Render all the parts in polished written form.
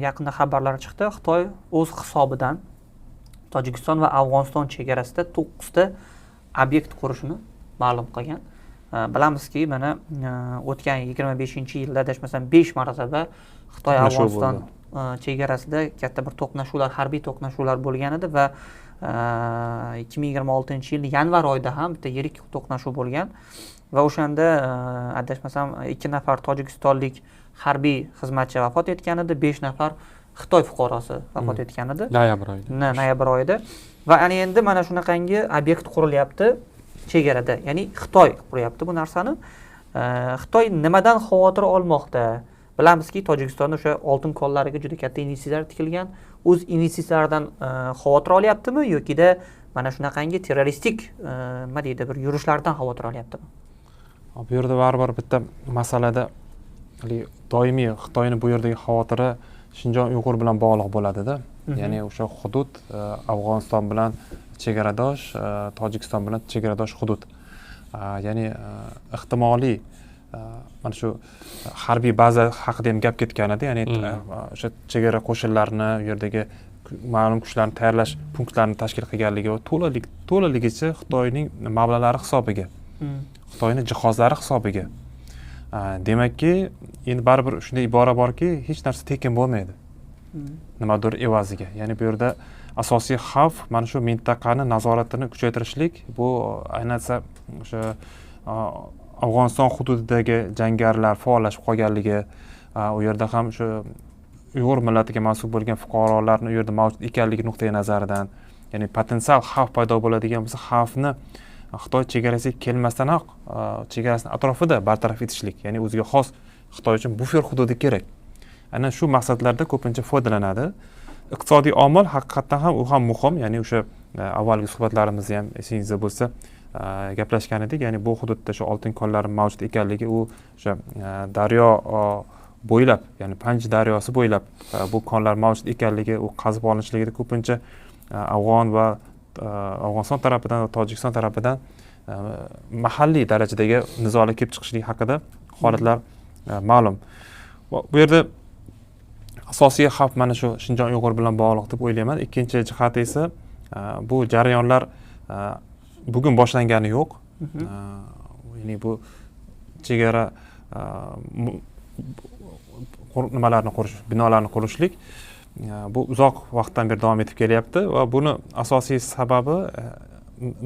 yaqinda xabarlar chiqdi. Xitoy o'z hisobidan Tojikiston va Afg'oniston chegarasida 9 ta obyekt qurishini ma'lum qilgan. Bilamizki, mana o'tgan 25-yilda adashmasam 5 marotaba Xitoy Afg'oniston chegarasida katta bir to'qnashuvlar, harbiy to'qnashuvlar bo'lgan edi va 2026-yil yanvar oyida ham bitta yirik to'qnashuv bo'lgan va o'shanda adashmasam 2 nafar tojikistonlik harbiy xizmatchi vafot etgan edi, 5 nafar Xitoy fuqarosi vafot etgan edi. Noyabr oyida. Va endi mana shunaqangi obyekt qurilyapti chegarada. Ya'ni Xitoy quryapti bu narsani. Xitoy nimadan xavotir olmoqda? Bilamizki, Tojikistonda o'sha oltin konlariga juda katta investitsiyalar tikilgan. O'z investitsiyalaridan xavotir olyaptimi yoki-da mana shunaqangi terroristik nima deydi, bir yurishlardan xavotir olyaptimi? Bu yerda baribir bitta masalada doimiy Xitoyning bu yerdagi xavotiri Shinjon Uyg'ur bilan bog'liq bo'ladi-da. Ya'ni o'sha hudud Afg'oniston bilan chegaradosh, Tojikiston bilan chegaradosh hudud. Ya'ni ehtimoliy mana shu harbiy baza haqida ham gap ketgan edi. Ya'ni o'sha chegara qo'shinlarini, u yerdagi ma'lum kuchlarni tayyorlash punktlarini tashkil qilganligi va to'laligicha Xitoyning mablag'lari hisobiga, Xitoyning jihozlari hisobiga. Demakki, endi baribir shunday ibora borki, hech narsa tekin bo'lmaydi. Nimadir evaziga. Ya'ni bu yerda asosiy xavf mana shu mintaqani nazoratini kuchaytirishlik, bu ayniqsa o'sha Afg'oniston hududidagi jangarilar faollashib qolganligi, u yerda ham o'sha Uyg'ur millatiga mansub bo'lgan fuqarolarning u yerda mavjud ekanligi nuqtai nazaridan, ya'ni potensial xavf paydo bo'ladigan bo'lsa, xavfni Xitoy chegarasiga kelmasdanoq chegarasining atrofida bartaraf etishlik, ya'ni o'ziga xos Xitoy uchun bufer hududi kerak. Ana shu maqsadlarda ko'pincha foydalanadi. Iqtisodiy omil haqiqatan ham u ham muhim, ya'ni o'sha avvalgi suhbatlarimizda ham esingizda bo'lsa gaplashgan edik. Ya'ni bu hududda shu oltin konlari mavjud ekanligi, u o'sha daryo bo'ylab, ya'ni Panj daryosi bo'ylab bu konlar mavjud ekanligi, u qazib olinishligida ko'pincha Afg'on va Afg'oniston tarafidan va Tojikiston tarafidan mahalliy darajadagi nizolar kelib chiqishligi haqida holatlar ma'lum. Bu yerda asosiy xavf mana shu Shinjon Uyg'ur bilan bog'liq deb o'ylayman. Ikkinchi jihati esa bu jarayonlar bugun boshlangani yo'q. Ya'ni bu chegara nimalarni qurish, binolarni qurishlik bu uzoq vaqtdan beri davom etib kelyapti va buni asosiy sababi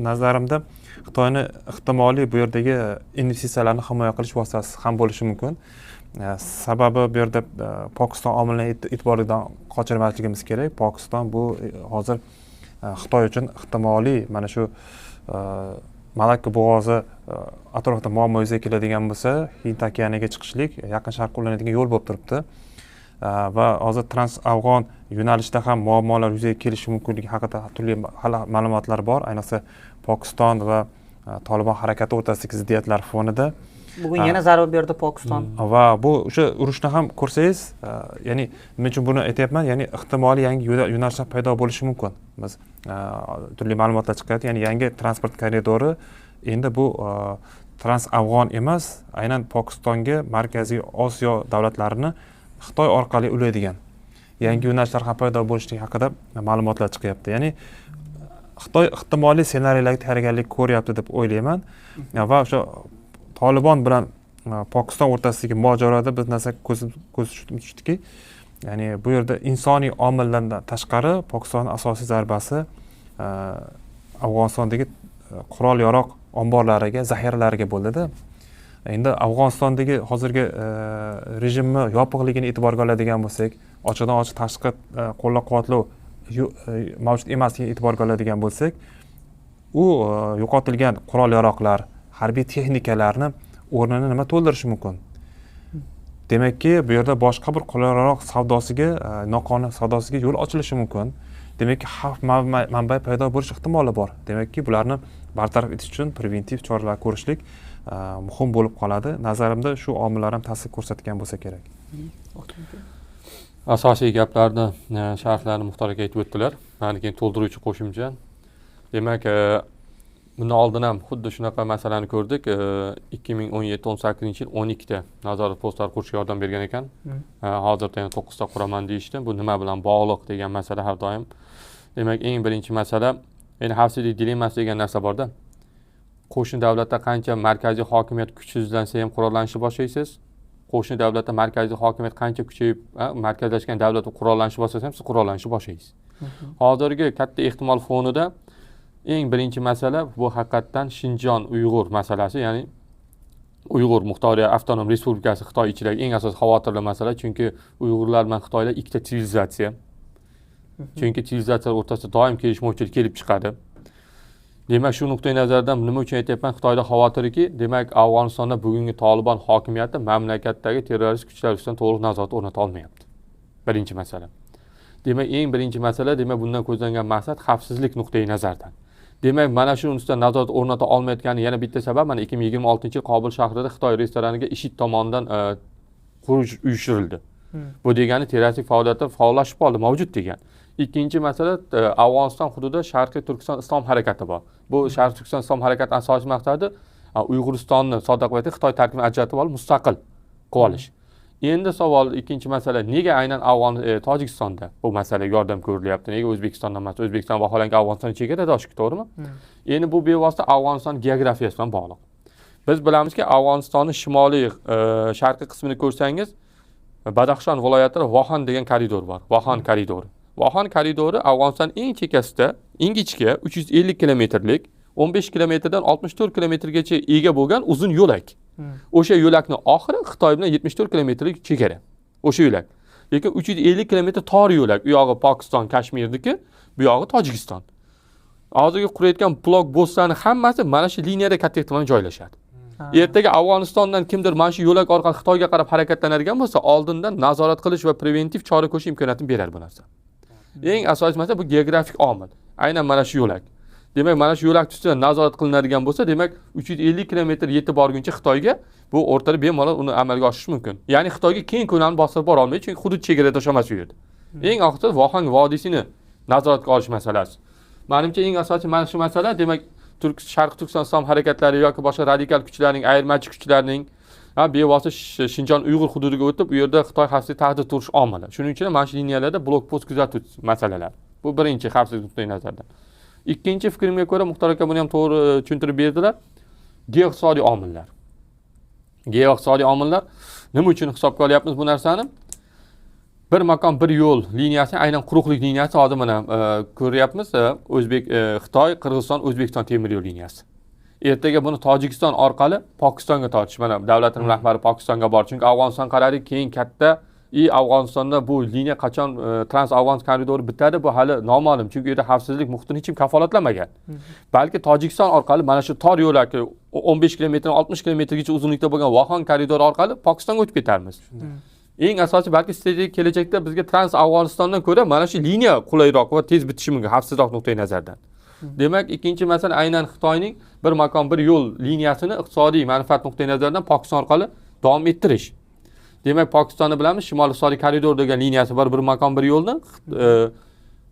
nazarimda Xitoyning ehtimoliy bu yerdagi investitsiyalarni himoya qilish vositasi ham bo'lishi mumkin. Sababi bu yerda Pokiston omilini e'tibordan qochirmasligimiz kerak. Pokiston bu hozir Xitoy uchun ehtimoliy mana shu Malakka bo'g'ozi atrofida muammo yuzaga keladigan bo'lsa, Hind okeaniga chiqishlik yaqin sharqqa ulanadigan yo'l bo'lib turibdi. Va hozir trans-afg'on yo'nalishida ham muammolar yuzaga kelishi mumkinligi haqida turli ma'lumotlar bor. Ayniqsa Pokiston va Tolibon harakati o'rtasidagi ziddiyatlar fonida. Bugun yana zarba berdi Pokiston. Va bu o'sha urushni ham ko'rsangiz, ya'ni nima uchun buni aytyapman? Ya'ni ehtimoliy yangi yo'nalishlar paydo bo'lishi mumkin. Biz turli ma'lumotlar chiqyapti. Ya'ni yangi transport koridori endi bu trans-afg'on emas, aynan Pokistonga, Markaziy Osiyo davlatlarini Xitoy orqali ulaydigan yangi yo'nalishlar ham paydo bo'lishligi haqida ma'lumotlar chiqyapti. Ya'ni Xitoy ehtimoliy ssenariylarga tayyorgarlik ko'ryapti deb o'ylayman. Va o'sha Tolibon bilan Pokiston o'rtasidagi mojaroda biz narsa ko'z tushdiki, ya'ni bu yerda insoniy omillardan tashqari Pokistonning asosiy zarbasi Afg'onistondagi qurol-yarog' omborlariga, zaxiralariga bo'ldi-da. Endi Afg'onistondagi hozirgi rejimni yopiqligini e'tiborga oladigan bo'lsak, ochiqdan ochiq tashqi qo'llab-quvvatlov mavjud emasligini e'tiborga oladigan bo'lsak, u yo'qotilgan qurol-yaroqlar, harbiy texnikalarni o'rnini nima to'ldirishi mumkin? Demakki, bu yerda boshqa bir qurol-yaroq savdosiga, noqonuniy savdosiga yo'l ochilishi mumkin. Demakki, xavf manbai paydo bo'lish ehtimoli bor. Demakki, bularni bartaraf etish uchun preventiv choralar ko'rishlik muhim bo'lib qoladi. Nazarimda shu omillar ham ta'sir ko'rsatgan bo'lsa kerak. Asosiy gaplarni, sharhlarni Muxtor aka aytib o'tdilar. Meni keyin to'ldiruvchi qo'shimcha. Demak, bundan oldin ham xuddi shunaqa masalani ko'rdik. 2017-18 yil 12 ta nazorat postlari qurishga yordam bergan ekan. Hozirda yana 9 ta quraman deyishdi. Bu nima bilan bog'liq degan masala har doim. Demak, eng birinchi masala, endi xavfsizlik dilemmasi degan narsa borda. Qo'shni davlatda qancha markaziy hokimiyat kuchsizlansa ham qurollanishni boshlaysiz. Qo'shni davlatda markaziy hokimiyat qancha kuchayib, markazlashgan davlat qurollanishni boshlasa ham siz qurollanishni boshlaysiz. Hozirgi katta ehtimol fonida eng birinchi masala bu haqiqatdan Shinjon Uyg'ur masalasi, ya'ni Uyg'ur Muxtoriy Avtonom Respublikasi Xitoy ichidagi eng asosiy xavotirli masala, chunki Uyg'urlar bilan Xitoylar ikkita sivilizatsiya. Chunki sivilizatsiyalar o'rtasida doim kelishmovchilik kelib chiqadi. Demak, shu nuqtai nazardan nima uchun aytyapman, Xitoyda xavotiriki, demak, Afg'onistonda bugungi Taliban hokimiyati mamlakatdagi terrorist kuchlar ustidan to'liq nazorat o'rnata olmayapti. Birinchi masala. Demak, eng birinchi masala, demak, bundan ko'zlangan maqsad xavfsizlik nuqtai nazardan. Demak, mana shu ustidan nazorat o'rnata olmayotgani yana bitta sabab, mana 2026-yil Qobul shahrida Xitoy restoraniga IShID tomonidan xuruj uyushtirildi. Bu degani terroristik faoliyatlar faollashib qoldi, mavjud degan. Ikkinchi masala, Afg'oniston hududida Sharqiy Turkiston islom harakati bor. Bu Sharqiy Turkiston islom harakati asosiy maqsadi Uyg'uristonni sodda qilib Xitoy tarkibidan ajratib olib mustaqil qilib olish. Endi savol, ikkinchi masala, nega aynan Tojikistonda bu masalaga yordam ko'rilyapti? Nega O'zbekistonda emas? O'zbekiston vaholanki Afg'oniston chegaradoshi, to'g'rimi? Endi bu bevosita Afg'oniston geografiyasi bilan bog'liq. Biz bilamizki, Afg'onistonning shimoliy sharqiy qismini ko'rsangiz, Badaxshon viloyatida Vohan degan koridor bor. Vohan koridori. Vohan koridori Afg'oniston eng chekkasida, ingichka 350 kilometrlik, 15 kilometrdan 64 kilometrgacha ega bo'lgan uzun yo'lak. O'sha yo'lakning oxiri Xitoy bilan 74 kilometrlik chegara. O'sha yo'lak. Lekin 350 kilometr tor yo'lak. U yog'i Pokiston, Kashmirdiki, bu yog'i Tojikiston. Hozirgi qurayotgan blok bo'stani hammasi mana shu liniyada katta ehtimol joylashadi. Ertaga Afg'onistondan kimdir mana shu yo'lak orqali Xitoyga qarab harakatlanadigan bo'lsa, oldindan nazorat qilish va preventiv chora ko'rish imkoniyatini berar bu narsa. Eng asosiy masala bu geografik omil. Aynan mana shu yo'lak. Demak, mana shu yo'lak ustidan nazorat qilinadigan bo'lsa, demak 350 kilometr yetib borguncha Xitoyga bu o'rtada bemalol uni amalga oshirish mumkin. Ya'ni Xitoyga keng ko'lamli bosib bora olmaydi, chunki hudud chegaradosh emas u yerda. Eng oxirida Vohang vodiysini nazoratga olish masalasi. Menimcha eng asosiy mana shu masala, demak, Sharq Turkiston islom harakatlari yoki boshqa radikal kuchlarning, ayirmachi kuchlarning bevosita Shinjon Uyg'ur hududiga o'tib, u yerda Xitoy xavfsizlik tahdid turish omili. Shuning uchun mana shu liniyalarda blokpost kuzatuv masalalar. Bu birinchi xavfsizlik nuqtai nazardan. Ikkinchi fikrimga ko'ra, Muxtor aka buni ham to'g'ri tushuntirib berdilar. Geoiqtisodiy omillar. Geoiqtisodiy omillar nima uchun hisobga olyapmiz bu narsani? Bir makon bir yo'l liniyasi, aynan quruqlik liniyasi hozir mana ko'ryapmiz. Xitoy, Qirg'iziston, O'zbekiston temir yo'l liniyasi. Ertaga buni Tojikiston orqali Pokistonga tortish. Mana davlatning rahbari Pokistonga bor. Chunki Afg'oniston qaradik, keyin katta Afg'onistonda bu liniya qachon Trans-Afg'on koridori bitadi, bu hali noma'lum. Chunki u yerda xavfsizlik muhitini hech kim kafolatlanmagan. Balki Tojikiston orqali mana shu tor yo'lak 15 kilometrdan 60 kilometrgacha uzunlikda bo'lgan Vohan koridori orqali Pokistonga o'tib ketarmiz. Eng asosiy balki strategik kelajakda bizga Trans-Afg'onistondan ko'ra mana shu liniya qulayroq va tez bitishi mumkin, xavfsizroq nuqtai nazardan. Demak, ikkinchi masala aynan Xitoyning bir makon bir yo'l liniyasini iqtisodiy manfaat nuqtai nazaridan Pokiston orqali davom ettirish. Demak, Pokistonni bilamiz, Shimoliy iqtisodiy koridor degan liniyasi bor, bir makon bir yo'lni.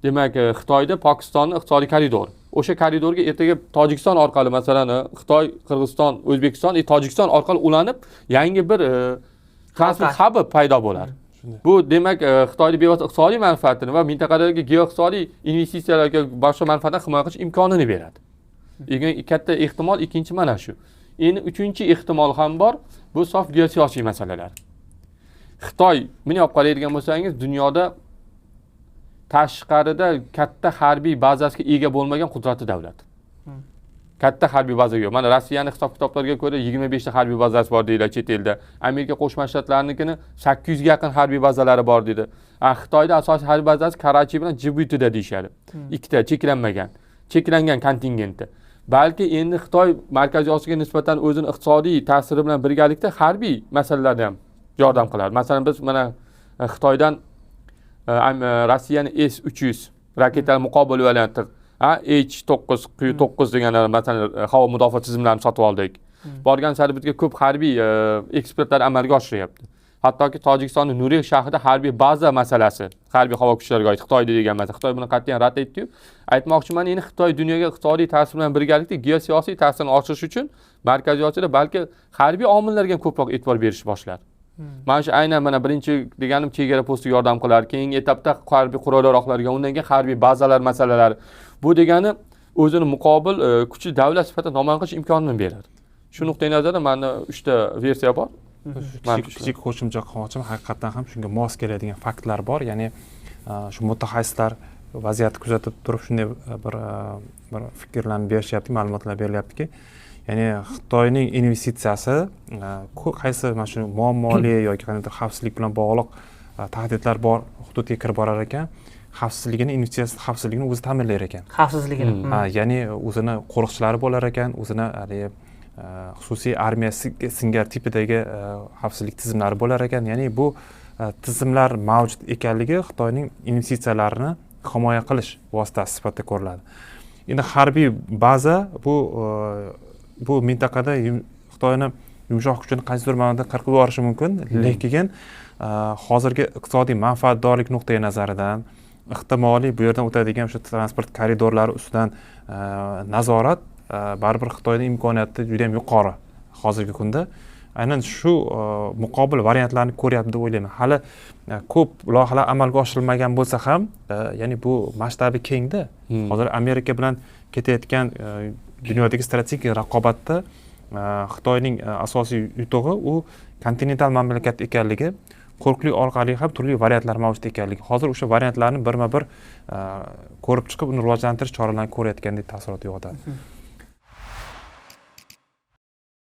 Demak, Xitoyda Pokistonning iqtisodiy koridori. O'sha koridorga ertaga Tojikiston orqali, masalan, Xitoy, Qirg'iziston, O'zbekiston, Tojikiston orqali ulanib, yangi bir transport hubi paydo bo'ladi. Bu demak, Xitoyning bevosita iqtisodiy manfaatini va mintaqadagi geoiqtisodiy investitsiyalarga boshqa manfaatdan himoya qilish imkonini beradi. Katta ehtimol ikkinchi mana shu. Endi uchinchi ehtimol ham bor, bu sof geosiyosiy masalalar. Xitoy, meni olib qaraydigan bo'lsangiz, dunyoda tashqarida katta harbiy bazasiga ega bo'lmagan qudratli davlat. Katta harbiy bazaga yo'q. Mana Rossiyaning hisob-kitoblarga ko'ra 25 ta harbiy bazasi bor deyiladi chet elda. Amerika Qo'shma Shtatlarinikining 800 ga yaqin harbiy bazalari bor deydi. Xitoyda asosiy harbiy bazasi Karachi bilan Jibutida deyshadi. Ikkita cheklangan kontingentda. Balki endi Xitoy Markaziy Osiyoga nisbatan o'zining iqtisodiy ta'siri bilan birgalikda harbiy masalalarda ham yordam qiladi. Masalan, biz mana Xitoydan Rossiyaning S-300 raketali muqobil varianti H-9 degan masalan havo mudofaa tizimlarini sotib oldik. Borgan sari bizga ko'p harbiy ekspertlar amalga oshiryapti. hattoki Tojikistonning Nurik shahrida harbiy baza masalasi, harbiy havo kuchlariga oid Xitoyda degan masala. Xitoy buni qat'iyan rad etdi-yu. Aytmoqchiman, endi Xitoy dunyoga iqtisodiy ta'sir bilan birgalikda geosiyosiy ta'sirini oshirish uchun Markaziy Osiyoda balki harbiy omillarga ko'proq e'tibor berish boshladi. Mana shu aynan mana birinchi deganim chegara postiga yordam qilar, keyingi etapda harbiy qurol-yarog'larga, undan keyin harbiy bazalar masalalari. Bu degani o'zini muqobil kuchli davlat sifatida namoyon qilish imkonini beradi. Shu nuqtai nazardan menda 3 ta versiya bor. Kichik qo'shimcha qilmoqchiman, haqiqatan ham shunga mos keladigan faktlar bor. Ya'ni shu mutaxassislar vaziyatni kuzatib turib shunday bir fikrlarni berishyapti, ma'lumotlar berilyaptiki, ya'ni Xitoyning investitsiyasi qaysi mana shu muammoli yoki qanday xavfsizlik bilan bog'liq tahdidlar bor hududga kirib borar ekan, xavfsizligini, investitsiya xavfsizligini o'zi ta'minlar ekan. Xavfsizligini. Ya'ni o'zini qo'riqchilari bo'lar ekan, o'zini xususiy armiyasi singar tipidagi xavfsizlik tizimlari bo'lar ekan. Ya'ni bu tizimlar mavjud ekanligi Xitoyning investitsiyalarini himoya qilish vositasi sifatida ko'riladi. Endi harbiy baza bu mintaqada Xitoyni yumshoq kuchini qaysidir ma'noda qirqib yuborishi mumkin, lekin hozirgi iqtisodiy manfaatdorlik nuqtai nazaridan ehtimoliy bu yerdan o'tadigan o'sha transport koridorlari ustidan nazorat baribir Xitoyning imkoniyati juda ham yuqori hozirgi kunda. Aynan shu muqobil variantlarni ko'ryapti deb o'ylayman. Hali ko'p loyihalar amalga oshirilmagan bo'lsa ham, ya'ni bu masshtabi kengda. Hozir Amerika bilan ketayotgan dunyodagi strategik raqobatda Xitoyning asosiy yutug'i u kontinental mamlakat ekanligi, qo'riqlik orqali ham turli variantlar mavjud ekanligi. Hozir o'sha variantlarni birma-bir ko'rib chiqib, uni rivojlantirish choralarini ko'rayotgandek taassurot uyg'otadi.